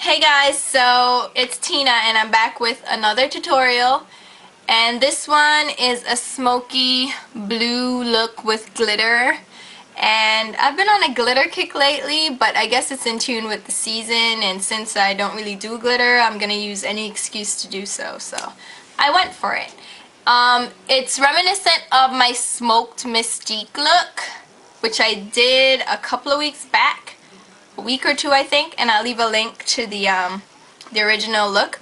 Hey guys, so it's Tina and I'm back with another tutorial, and this one is a smoky blue look with glitter. And I've been on a glitter kick lately, but I guess it's in tune with the season, and since I don't really do glitter, I'm gonna use any excuse to do so, so I went for it. It's reminiscent of my smoked Mystique look, which I did a couple of weeks back. A week or two I think, and I'll leave a link to the original look.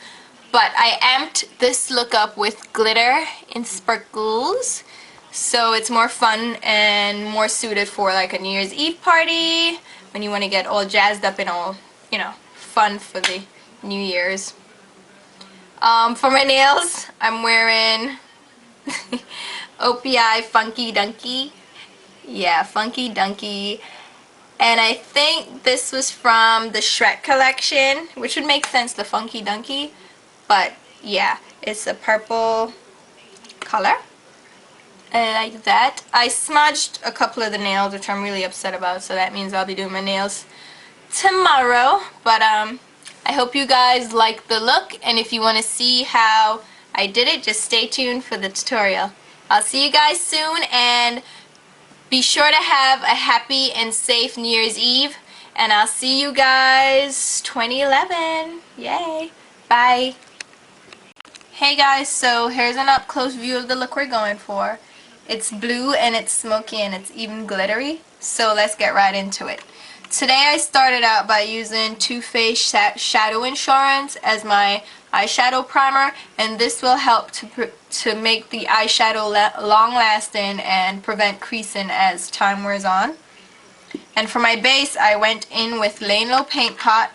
But I amped this look up with glitter and sparkles, so it's more fun and more suited for like a New Year's Eve party when you want to get all jazzed up and all, you know, fun for the New Year's. For my nails, I'm wearing OPI Funky Dunky. Yeah, Funky Dunky. And I think this was from the Shrek collection, which would make sense, the Funky Dunky. But yeah, it's a purple color. And I like that. I smudged a couple of the nails, which I'm really upset about, so that means I'll be doing my nails tomorrow. But I hope you guys like the look, and if you want to see how I did it, just stay tuned for the tutorial. I'll see you guys soon, and be sure to have a happy and safe New Year's Eve, and I'll see you guys 2011. Yay. Bye. Hey guys, so here's an up close view of the look we're going for. It's blue and it's smoky and it's even glittery, so let's get right into it. Today I started out by using Too Faced Shadow Insurance as my eyeshadow primer, and this will help to make the eyeshadow long lasting and prevent creasing as time wears on. And for my base, I went in with Lane Low Paint Pot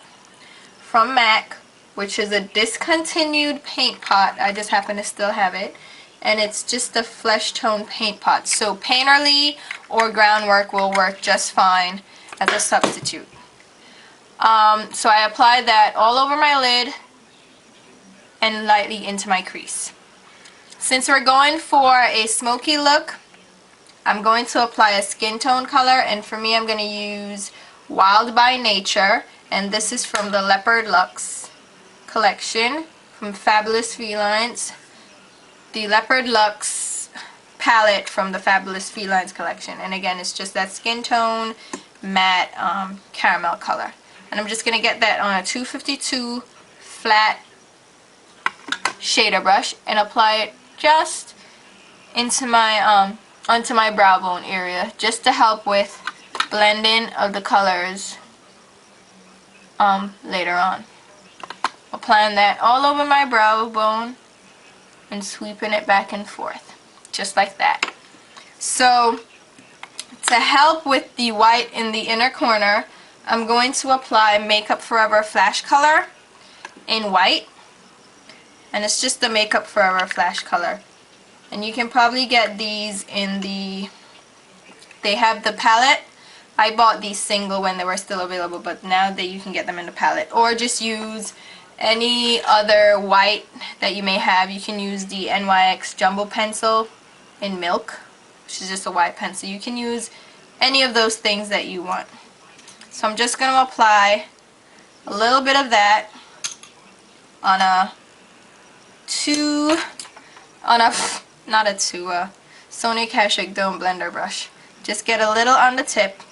from MAC, which is a discontinued paint pot. I just happen to still have it, and it's just a flesh tone paint pot, so Painterly or Groundwork will work just fine as a substitute. So I applied that all over my lid and lightly into my crease. Since we're going for a smoky look, I'm going to apply a skin tone color, and for me I'm going to use Wild by Nature, and this is from the Leopard Luxe collection from Fabulous Felines. The Leopard Luxe palette from the Fabulous Felines collection, and again it's just that skin tone matte caramel color. And I'm just going to get that on a 252 flat shader brush and apply it just into my onto my brow bone area, just to help with blending of the colors later on. Applying that all over my brow bone and sweeping it back and forth just like that. So to help with the white in the inner corner, I'm going to apply Makeup Forever Flash Color in white. And it's just the Makeup Forever Flash Color. And you can probably get these in the... They have the palette. I bought these single when they were still available, but now that you can get them in the palette. Or just use any other white that you may have. You can use the NYX Jumbo Pencil in Milk, which is just a white pencil. You can use any of those things that you want. So I'm just going to apply a little bit of that on a Sonia Kashuk Dome Blender brush. Just get a little on the tip,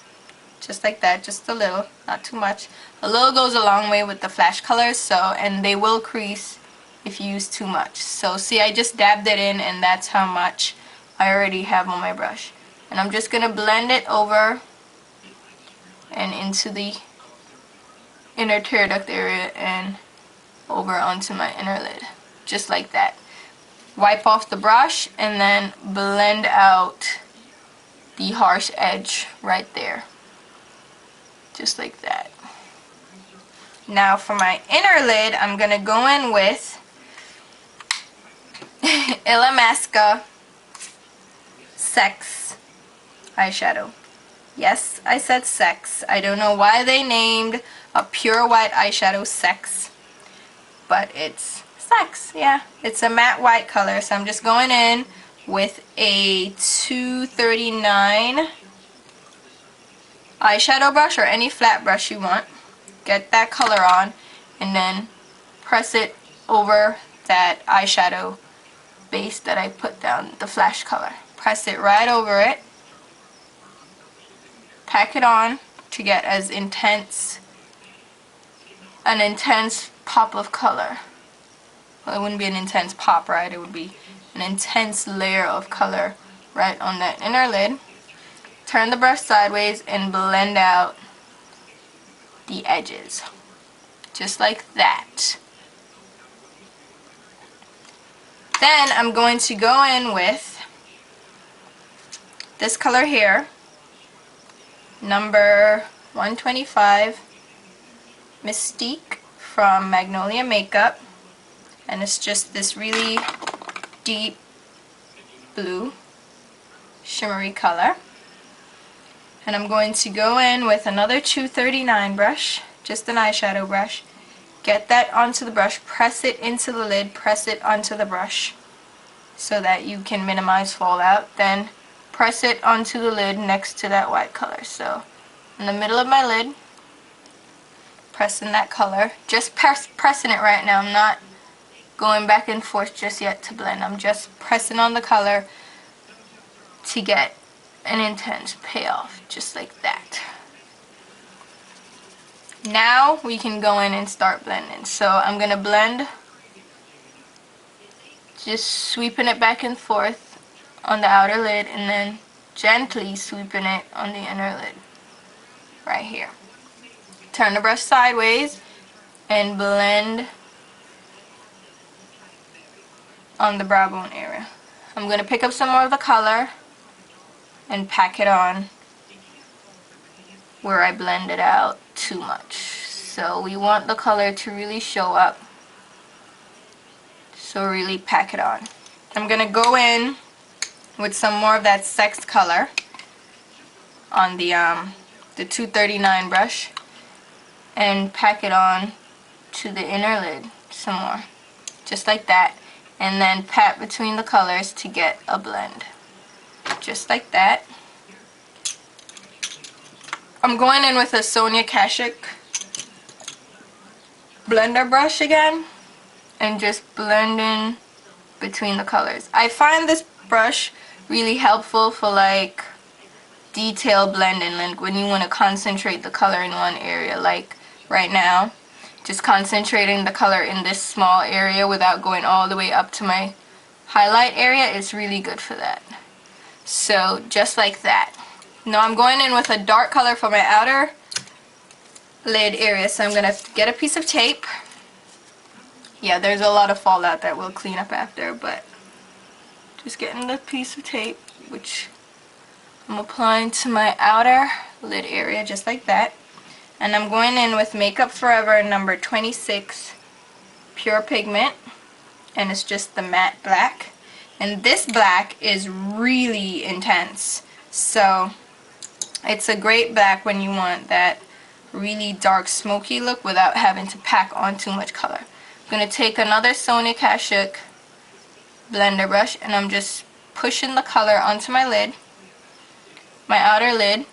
just like that, just a little, not too much. A little goes a long way with the flash colors, so, and they will crease if you use too much. So see, I just dabbed it in, and that's how much I already have on my brush. And I'm just going to blend it over and into the inner tear duct area and over onto my inner lid, just like that. Wipe off the brush and then blend out the harsh edge right there, just like that. Now for my inner lid, I'm going to go in with Illamasqua Sex eyeshadow. Yes, I said sex. I don't know why they named a pure white eyeshadow sex, but it's sex, yeah. It's a matte white color, so I'm just going in with a 239 eyeshadow brush or any flat brush you want. Get that color on and then press it over that eyeshadow base that I put down, the flash color. Press it right over it. Pack it on to get an intense pop of color. Well, it wouldn't be an intense pop, right? It would be an intense layer of color right on that inner lid. Turn the brush sideways and blend out the edges. Just like that. Then I'm going to go in with this color here, number 125, Mystique from Magnolia Makeup. And it's just this really deep blue shimmery color. And I'm going to go in with another 239 brush, just an eyeshadow brush. Get that onto the brush, press it into the lid, press it onto the brush so that you can minimize fallout. Then press it onto the lid next to that white color. So in the middle of my lid, pressing that color. Just pressing it right now. I'm not going back and forth just yet to blend. I'm just pressing on the color to get an intense payoff, just like that. Now we can go in and start blending. So I'm going to blend, just sweeping it back and forth on the outer lid and then gently sweeping it on the inner lid right here. Turn the brush sideways and blend on the brow bone area. I'm going to pick up some more of the color and pack it on where I blended out too much. So we want the color to really show up. So really pack it on. I'm going to go in with some more of that Sex color on the 239 brush and pack it on to the inner lid some more. Just like that. And then pat between the colors to get a blend. Just like that. I'm going in with a Sonia Kashuk blender brush again and just blending between the colors. I find this brush really helpful for like detail blending, like when you want to concentrate the color in one area, like right now. Just concentrating the color in this small area without going all the way up to my highlight area is really good for that. So just like that. Now I'm going in with a dark color for my outer lid area. So I'm going to get a piece of tape. Yeah, there's a lot of fallout that we'll clean up after, but just getting the piece of tape, which I'm applying to my outer lid area just like that. And I'm going in with Makeup Forever number 26 Pure Pigment, and it's just the matte black. And this black is really intense, so it's a great black when you want that really dark smoky look without having to pack on too much color. I'm going to take another Sonia Kashuk blender brush and I'm just pushing the color onto my lid, my outer lid.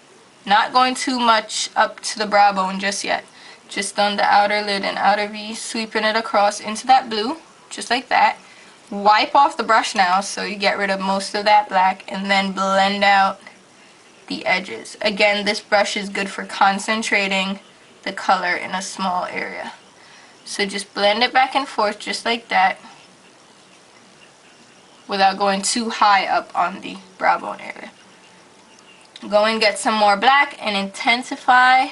Not going too much up to the brow bone just yet. Just on the outer lid and outer V, sweeping it across into that blue, just like that. Wipe off the brush now so you get rid of most of that black and then blend out the edges. Again, this brush is good for concentrating the color in a small area. So just blend it back and forth just like that without going too high up on the brow bone area. Go and get some more black and intensify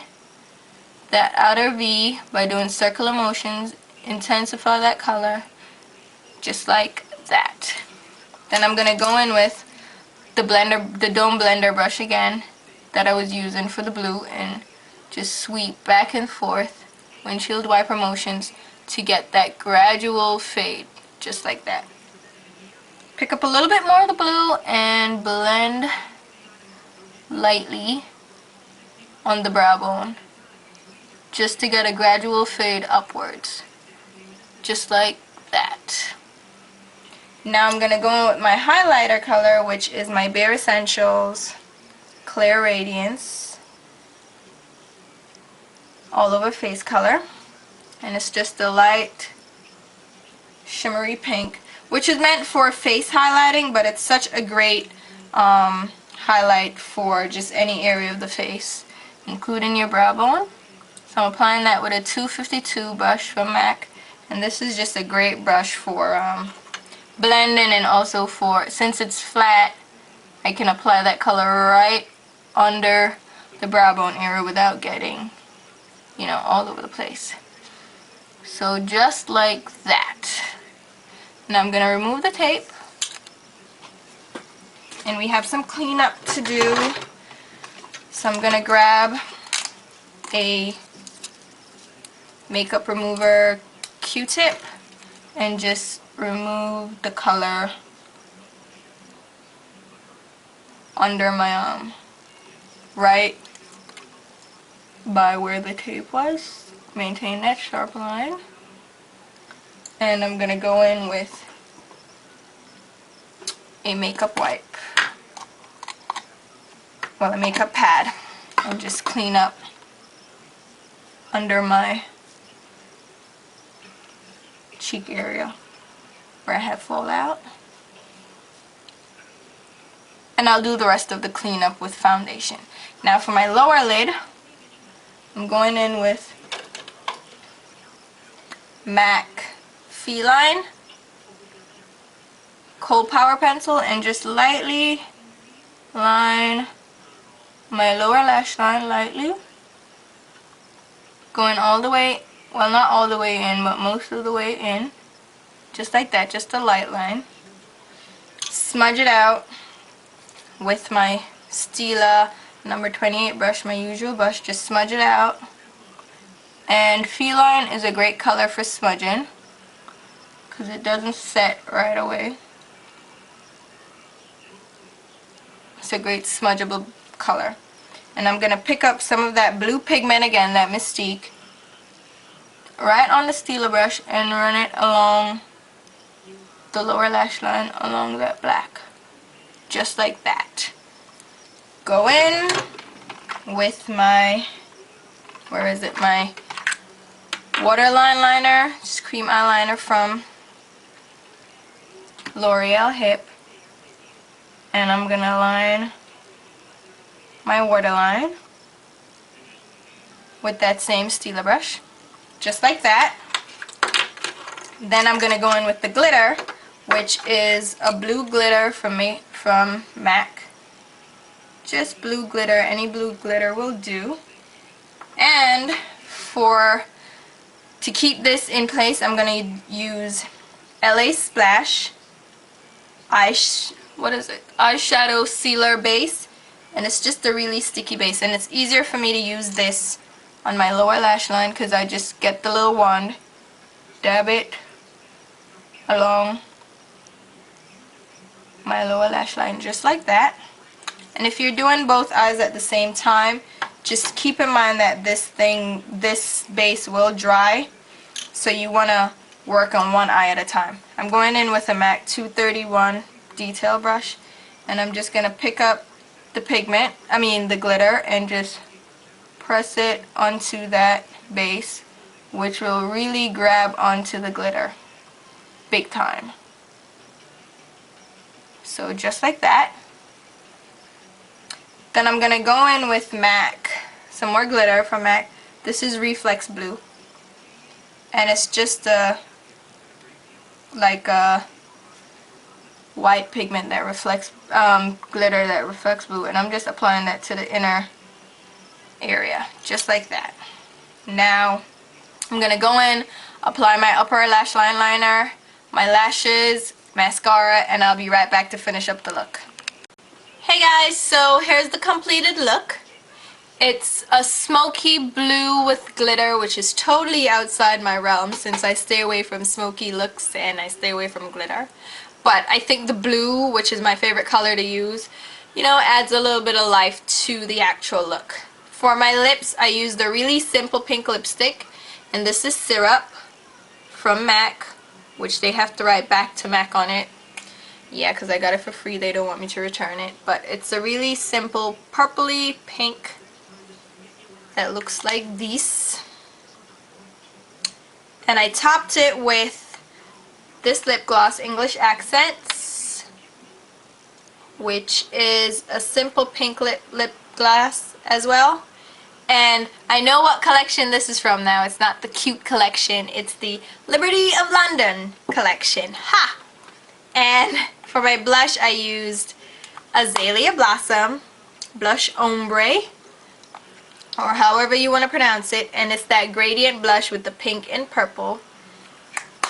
that outer V by doing circular motions. Intensify that color just like that. Then I'm going to go in with the Dome Blender brush again that I was using for the blue and just sweep back and forth, windshield wiper motions, to get that gradual fade just like that. Pick up a little bit more of the blue and blend lightly on the brow bone just to get a gradual fade upwards, just like that. Now I'm going to go in with my highlighter color, which is my Bare Essentials Clear Radiance All Over Face color. And it's just a light shimmery pink, which is meant for face highlighting, but it's such a great highlight for just any area of the face, including your brow bone. So I'm applying that with a 252 brush from MAC, and this is just a great brush for blending, and also for, since it's flat, I can apply that color right under the brow bone area without getting, you know, all over the place. So just like that. Now I'm going to remove the tape, and we have some cleanup to do. So I'm going to grab a makeup remover Q-tip and just remove the color under my arm, right by where the tape was. Maintain that sharp line. And I'm going to go in with a makeup wipe, well, a makeup pad, and just clean up under my cheek area where I have fallout. And I'll do the rest of the cleanup with foundation. Now for my lower lid, I'm going in with MAC Feline Cold Power Pencil and just lightly line my lower lash line, lightly. Going all the way, well, not all the way in, but most of the way in. Just like that, just a light line. Smudge it out with my Stila number 28 brush, my usual brush. Just smudge it out. And Feline is a great color for smudging because it doesn't set right away. It's a great smudgeable color. And I'm going to pick up some of that blue pigment again, that Mystique, right on the Stila brush and run it along the lower lash line, along that black. Just like that. Go in with my, where is it, my waterline liner, just cream eyeliner from L'Oreal Hip. And I'm going to line my waterline with that same Stila brush. Just like that. Then I'm going to go in with the glitter, which is a blue glitter from MAC. Just blue glitter, any blue glitter will do. And to keep this in place, I'm going to use LA Splash eyeshadow sealer base, and it's just a really sticky base, and it's easier for me to use this on my lower lash line because I just get the little wand, dab it along my lower lash line just like that. And if you're doing both eyes at the same time, just keep in mind that this base will dry, so you want to work on one eye at a time. I'm going in with a MAC 231 detail brush, and I'm just going to pick up the the glitter, and just press it onto that base, which will really grab onto the glitter big time. So just like that. Then I'm going to go in with MAC, some more glitter from MAC. This is Reflex Blue, and it's just like a white pigment that reflects, glitter that reflects blue, and I'm just applying that to the inner area, just like that. Now I'm going to go in, apply my upper lash line liner, my lashes, mascara, and I'll be right back to finish up the look. Hey guys, so here's the completed look. It's a smoky blue with glitter, which is totally outside my realm since I stay away from smoky looks and I stay away from glitter. But I think the blue, which is my favorite color to use, you know, adds a little bit of life to the actual look. For my lips, I used a really simple pink lipstick, and this is Syrup from MAC, which they have to write back to MAC on it. Yeah, because I got it for free, they don't want me to return it. But it's a really simple purpley pink that looks like this. And I topped it with this lip gloss, English Accents, which is a simple pink lip gloss as well. And I know what collection this is from now. It's not the cute collection. It's the Liberty of London collection. Ha! And for my blush, I used Azalea Blossom Blush Ombre, or however you want to pronounce it. And it's that gradient blush with the pink and purple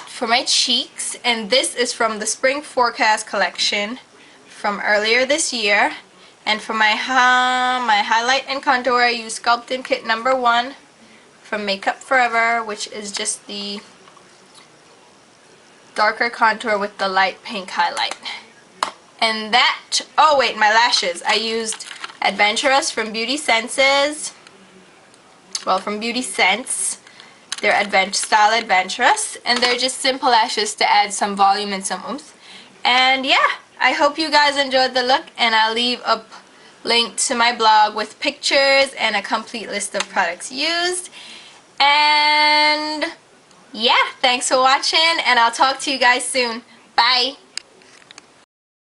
for my cheeks. And this is from the Spring Forecast collection from earlier this year. And for my highlight and contour, I use Sculpting Kit number 1 from Makeup Forever, which is just the darker contour with the light pink highlight. And that, oh wait, my lashes. I used Adventurous from Beauty Senses. Well, from Beauty Sense. They're Style Adventurous. And they're just simple lashes to add some volume and some oomph. And yeah, I hope you guys enjoyed the look, and I'll leave a link to my blog with pictures and a complete list of products used. And yeah, thanks for watching, and I'll talk to you guys soon. Bye!